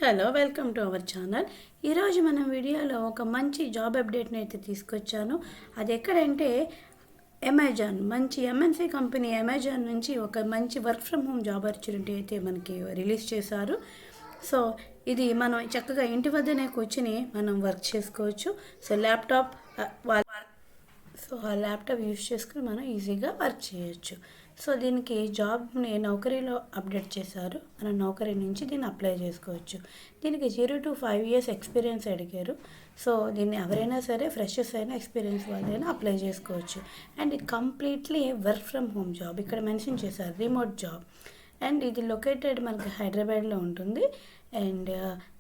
Hello, welcome to our channel. ఈరోజు మనం వీడియోలో ఒక మంచి జాబ్ అప్డేట్ని అయితే తీసుకొచ్చాను. అది ఎక్కడంటే అమెజాన్, మంచి ఎంఎన్సీ కంపెనీ అమెజాన్ నుంచి ఒక మంచి work from home job opportunity అయితే మనకి రిలీజ్ చేశారు. సో ఇది మనం చక్కగా ఇంటి వద్దనే కూర్చుని మనం వర్క్ చేసుకోవచ్చు. సో ఆ ల్యాప్టాప్ యూజ్ చేసుకుని మనం ఈజీగా వర్క్ చేయొచ్చు. సో దీనికి జాబ్ని నౌకరీలో అప్డేట్ చేశారు. మనం నౌకరీ నుంచి దీన్ని అప్లై చేసుకోవచ్చు. దీనికి 0 to 5 years ఎక్స్పీరియన్స్ అడిగారు. సో దీన్ని ఎవరైనా సరే, ఫ్రెషర్స్ అయినా ఎక్స్పీరియన్స్ వాళ్ళైనా అప్లై చేసుకోవచ్చు. అండ్ ఇది completely work from home job. ఇక్కడ మెన్షన్ చేశారు రిమోట్ జాబ్. అండ్ ఇది లొకేటెడ్ మనకి హైదరాబాద్లో ఉంటుంది. అండ్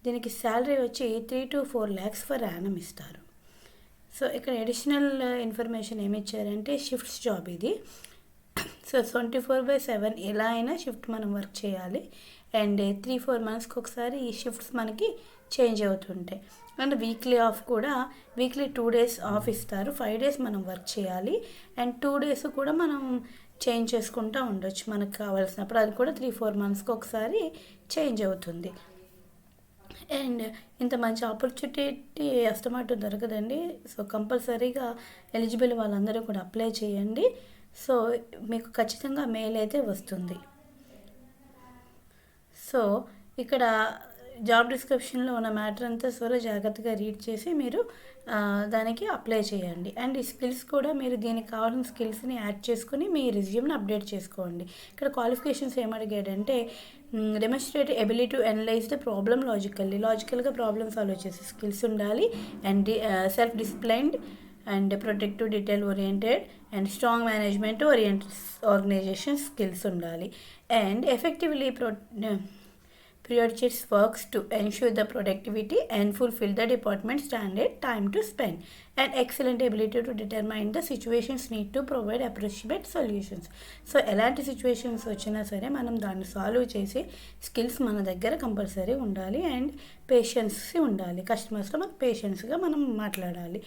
దీనికి శాలరీ వచ్చి 3 to 4 lakhs ఫర్ యానం ఇస్తారు. సో ఇక్కడ అడిషనల్ ఇన్ఫర్మేషన్ ఏమి ఇచ్చారంటే షిఫ్ట్స్ జాబ్ ఇది. సో 24/7 ఎలా అయినా షిఫ్ట్ మనం వర్క్ చేయాలి. అండ్ 3-4 monthsకి ఒకసారి ఈ షిఫ్ట్స్ మనకి చేంజ్ అవుతుంటాయి. అండ్ వీక్లీ ఆఫ్ కూడా, వీక్లీ 2 days ఆఫ్ ఇస్తారు. 5 days మనం వర్క్ చేయాలి. అండ్ 2 days కూడా మనం చేంజ్ చేసుకుంటూ ఉండొచ్చు మనకు కావాల్సినప్పుడు. అది కూడా 3-4 monthsకి ఒకసారి చేంజ్ అవుతుంది. అండ్ ఇంత మంచి ఆపర్చునిటీ అస్తమాటు దొరకదండి. సో కంపల్సరీగా ఎలిజిబుల్ వాళ్ళందరూ కూడా అప్లై చేయండి. సో మీకు ఖచ్చితంగా మెయిల్ అయితే వస్తుంది. సో ఇక్కడ జాబ్ డిస్క్రిప్షన్లో ఉన్న మ్యాటర్ అంతా జాగ్రత్తగా రీడ్ చేసి మీరు దానికి అప్లై చేయండి. అండ్ ఈ స్కిల్స్ కూడా మీరు దీనికి కావాల్సిన స్కిల్స్ని యాడ్ చేసుకుని మీ రెజ్యూమ్ని అప్డేట్ చేసుకోండి. ఇక్కడ క్వాలిఫికేషన్స్ ఏమడిగాడంటే demonstrate ability to analyse the problem లాజికల్గా ప్రాబ్లమ్ సాల్వ్ చేసే స్కిల్స్ ఉండాలి. And self disciplined and protective detail oriented and strong management oriented organisation skills ఉండాలి. And effectively prioritize works to ensure the productivity and fulfill the department standard time to spend, and excellent ability to determine the situations need to provide appropriate solutions. So ఎలాంటి situations వచ్చినా సరే మనం దాన్ని solve చేసే skills మన దగ్గర compulsory ఉండాలి. And patience ఉండాలి. కస్టమర్స్తో మనకు పేషెన్స్గా మనం మాట్లాడాలి.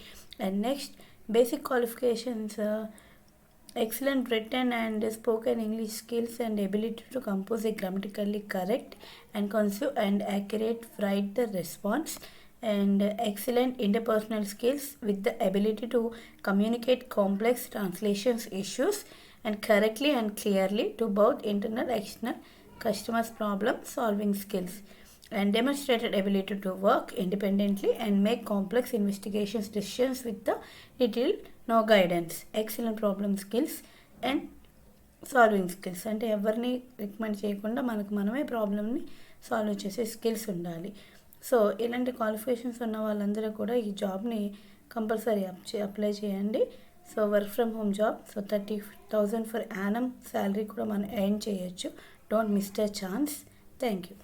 And next basic qualifications excellent written and spoken English skills and ability to compose a grammatically correct and concise and accurate write the response, and excellent interpersonal skills with the ability to communicate complex translations issues and correctly and clearly to both internal and external customers problem solving skills, and demonstrated ability to work independently and make complex investigations decisions with the detailed no guidance, excellent problem skills and solving skills. అంటే ఎవరిని recommend చేయకుండా మనమే ప్రాబ్లమ్ని solve చేసే skills ఉండాలి. So ఇలాంటి qualifications ఉన్న వాళ్ళందరూ కూడా ఈ జాబ్ని కంపల్సరీ అప్లై చేయండి. So work from home job. So 30,000 for Yanam salary కూడా మనం ఎర్న్ చేయొచ్చు. Don't miss the chance. Thank you.